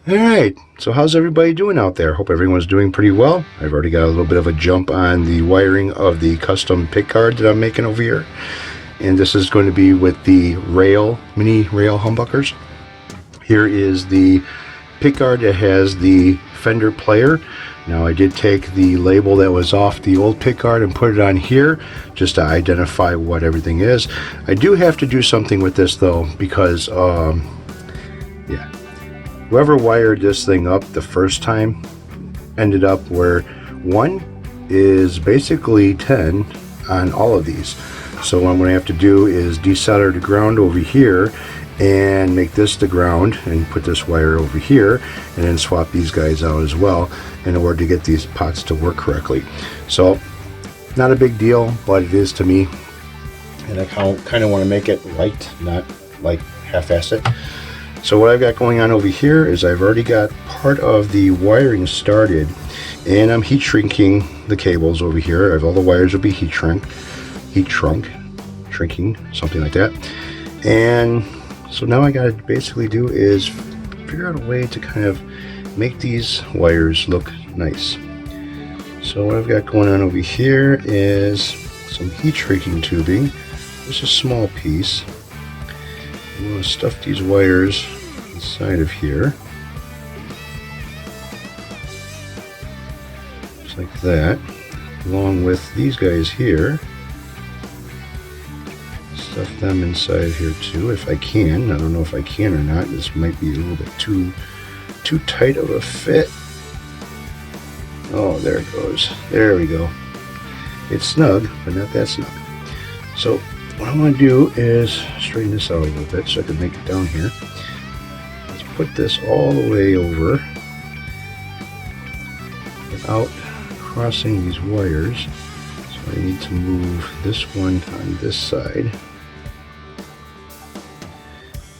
Alright, so how's everybody doing out there? Hope everyone's doing pretty well. I've already got a little bit of a jump on the wiring of the custom pickguard that I'm making over here. And this is going to be with the mini rail humbuckers. Here is the pickguard that has the fender player. Now I did take the label that was off the old pickguard and put it on here just to identify what everything is. I do have to do something with this though, because whoever wired this thing up the first time ended up where 1 is basically 10 on all of these. So what I'm going to have to do is desolder the ground over here and make this the ground and put this wire over here and then swap these guys out as well in order to get these pots to work correctly. So not a big deal, but it is to me, and I kind of want to make it right, not like half-ass it. So what I've got going on over here is I've already got part of the wiring started, and I'm heat shrinking the cables over here. All the wires will be shrinking, something like that. And so now I gotta basically do is figure out a way to kind of make these wires look nice. So what I've got going on over here is some heat shrinking tubing. Just a small piece. I'm going to stuff these wires inside of here, just like that, along with these guys here. Stuff them inside here too, if I can. I don't know if I can or not. This might be a little bit too tight of a fit. Oh, there it goes. There we go. It's snug, but not that snug. So what I want to do is straighten this out a little bit so I can make it down here. Let's put this all the way over without crossing these wires. So I need to move this one on this side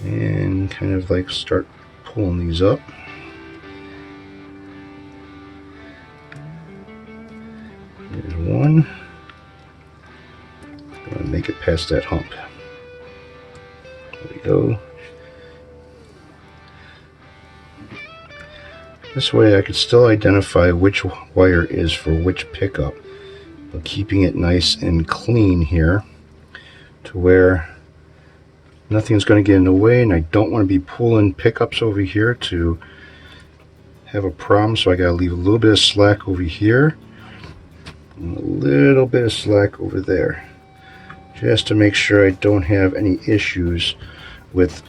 and kind of like start pulling these up. There's one. Make it past that hump. There we go. This way I could still identify which wire is for which pickup, but keeping it nice and clean here to where nothing's going to get in the way, and I don't want to be pulling pickups over here to have a problem, so I got to leave a little bit of slack over here and a little bit of slack over there, just to make sure I don't have any issues with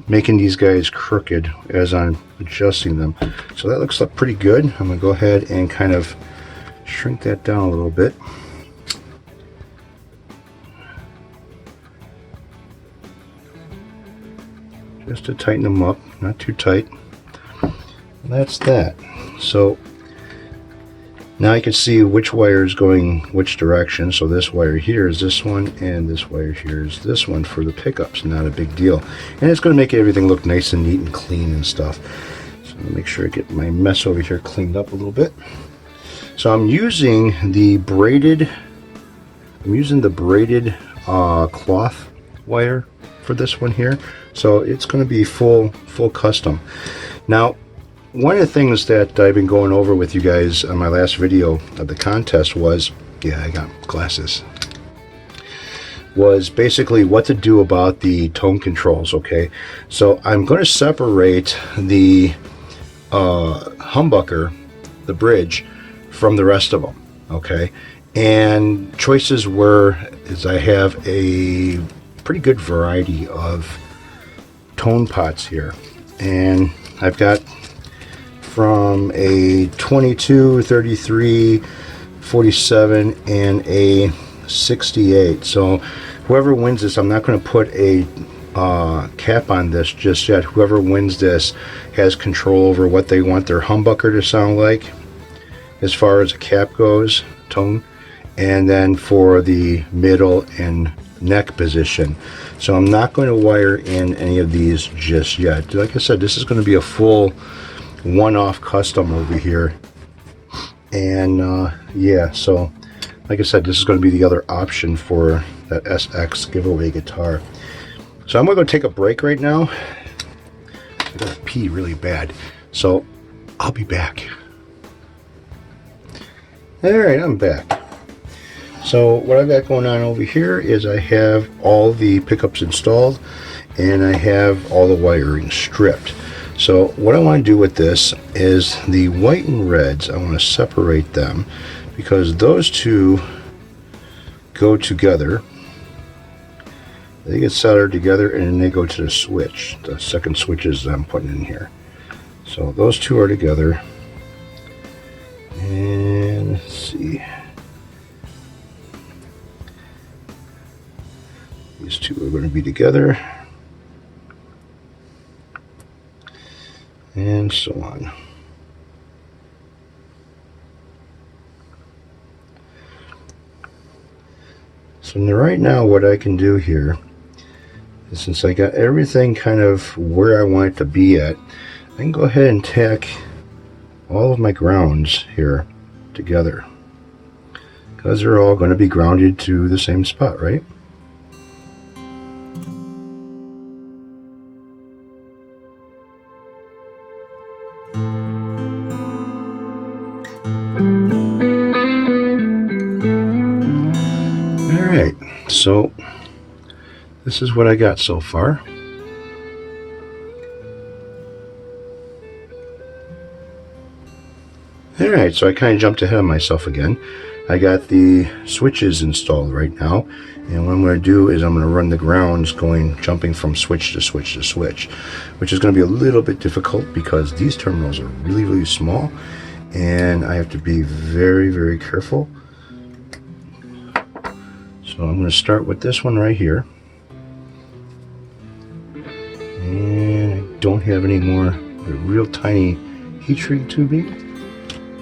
making these guys crooked as I'm adjusting them. So that looks pretty good. I'm going to go ahead and kind of shrink that down a little bit. Just to tighten them up, not too tight. And that's that. So now I can see which wire is going which direction. So this wire here is this one, and this wire here is this one for the pickups. Not a big deal. And it's going to make everything look nice and neat and clean and stuff. So I'll make sure I get my mess over here cleaned up a little bit. So I'm using the braided cloth wire for this one here. So it's going to be full custom. Now, one of the things that I've been going over with you guys on my last video of the contest was, yeah, I got glasses, was basically what to do about the tone controls, okay? So I'm going to separate the humbucker, the bridge, from the rest of them, okay? And choices were, is I have a pretty good variety of tone pots here. And I've got from a 22, 33, 47, and a 68. So whoever wins this, I'm not going to put a cap on this just yet. Whoever wins this has control over what they want their humbucker to sound like as far as a cap goes, tone, and then for the middle and neck position. So I'm not going to wire in any of these just yet. Like I said, this is going to be a full one-off custom over here. And yeah, so like I said, this is going to be the other option for that SX giveaway guitar. So I'm going to go take a break right now. I gotta pee really bad. So I'll be back. Alright, I'm back. So what I've got going on over here is I have all the pickups installed and I have all the wiring stripped. So what I want to do with this is the white and reds, I want to separate them because those two go together. They get soldered together and then they go to the switch, the second switches I'm putting in here. So those two are together. And let's see. These two are going to be together. And so on. So right now what I can do here is, since I got everything kind of where I want it to be at, I can go ahead and tack all of my grounds here together because they're all going to be grounded to the same spot, right? Alright, so this is what I got so far. Alright, so I kind of jumped ahead of myself again. I got the switches installed right now, and what I'm going to do is I'm going to run the grounds jumping from switch to switch to switch, which is going to be a little bit difficult because these terminals are really small and I have to be very careful. So I'm going to start with this one right here, and I don't have any more real tiny heat shrink tubing,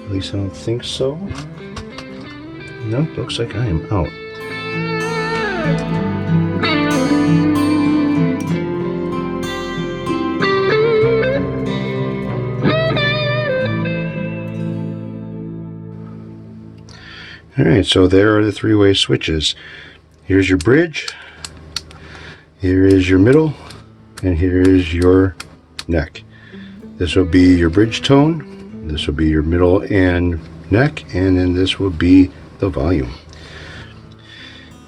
at least I don't think so. Nope, looks like I am out. Alright, so there are the three-way switches. Here's your bridge, here is your middle, and here is your neck. This will be your bridge tone, this will be your middle and neck, and then this will be the volume.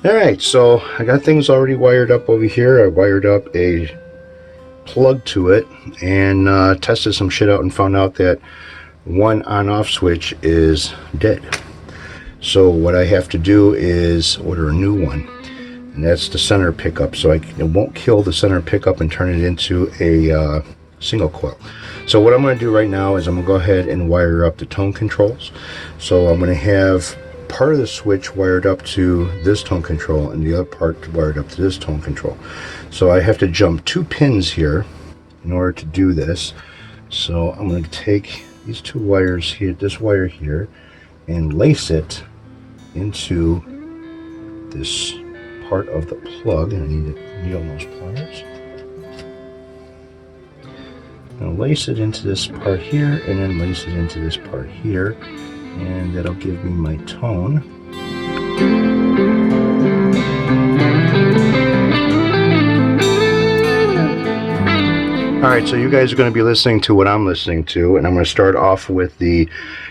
Alright, so I got things already wired up over here. I wired up a plug to it and tested some shit out and found out that one on-off switch is dead. So what I have to do is order a new one, and that's the center pickup, so it won't kill the center pickup and turn it into a single coil. So what I'm going to do right now is I'm going to go ahead and wire up the tone controls. So I'm going to have part of the switch wired up to this tone control and the other part wired up to this tone control. So I have to jump 2 pins here in order to do this. So I'm going to take these 2 wires here, this wire here, and lace it into this part of the plug, and I need a needle nose pliers. I'm going to lace it into this part here and then lace it into this part here, and that'll give me my tone. Alright, so you guys are going to be listening to what I'm listening to, and I'm going to start off with the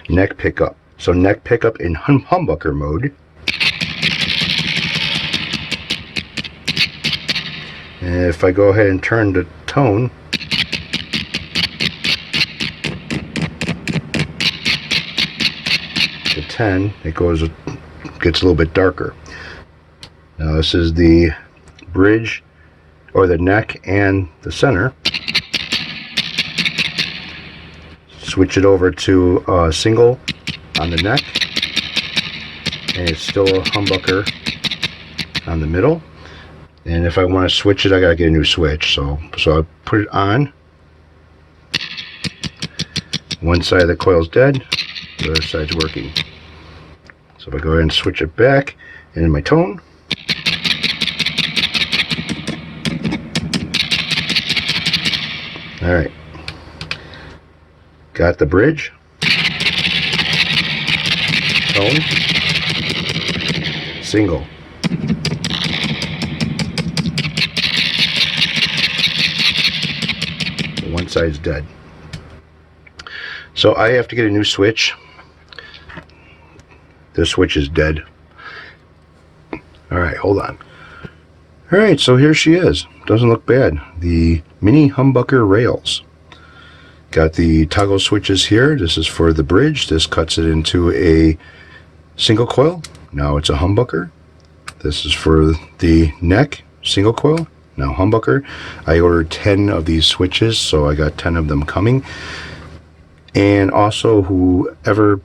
neck pickup. So neck pickup in humbucker mode. And if I go ahead and turn the tone, to 10, it gets a little bit darker. Now this is the bridge, or the neck and the center. Switch it over to single on the neck, and it's still a humbucker on the middle. And if I want to switch it, I gotta get a new switch. So I put it on. One side of the coil's dead, the other side's working. So if I go ahead and switch it back, and in my tone, all right, got the bridge, tone, single. One side's dead. So I have to get a new switch. This switch is dead. Alright, hold on. Alright, so here she is. Doesn't look bad. The mini Humbucker Rails. Got the toggle switches here. This is for the bridge. This cuts it into a single coil. Now it's a humbucker. This is for the neck, single coil. Now humbucker. I ordered 10 of these switches, so I got 10 of them coming. And also, whoever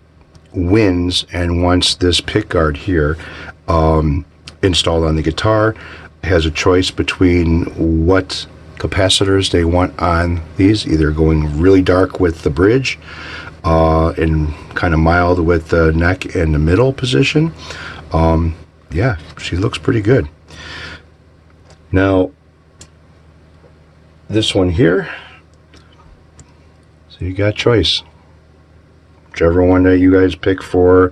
wins and wants this pickguard here installed on the guitar has a choice between what capacitors they want on these, either going really dark with the bridge and kind of mild with the neck and the middle position. Yeah, she looks pretty good. Now this one here, so you got choice, whichever one that you guys pick for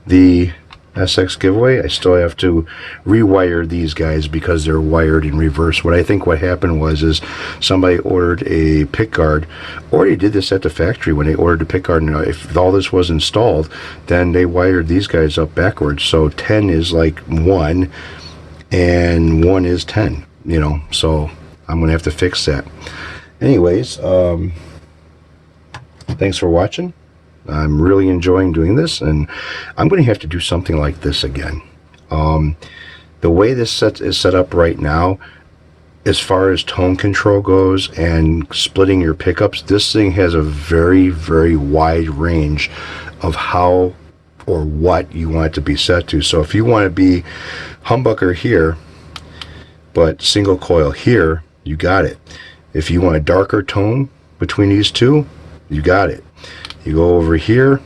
the SX giveaway. I still have to rewire these guys because they're wired in reverse. What I think what happened was is somebody ordered a pickguard, or they did this at the factory when they ordered the pickguard, and if all this was installed, then they wired these guys up backwards. So 10 is like 1 and 1 is 10, you know, so I'm gonna have to fix that. Anyways, thanks for watching. I'm really enjoying doing this, and I'm going to have to do something like this again. The way this set is set up right now, as far as tone control goes and splitting your pickups, this thing has a very, very wide range of how or what you want it to be set to. So if you want to be humbucker here, but single coil here, you got it. If you want a darker tone between these two, you got it. You go over here,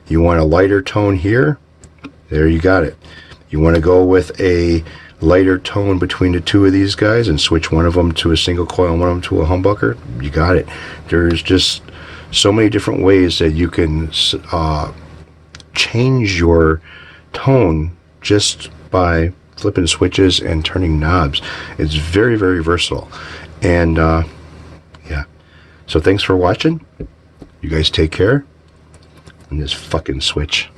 you want a lighter tone here, there you got it. You want to go with a lighter tone between the two of these guys and switch one of them to a single coil and one of them to a humbucker, you got it. There's just so many different ways that you can change your tone just by flipping switches and turning knobs. It's very, very versatile. And yeah, so thanks for watching. You guys take care. And this fucking switch.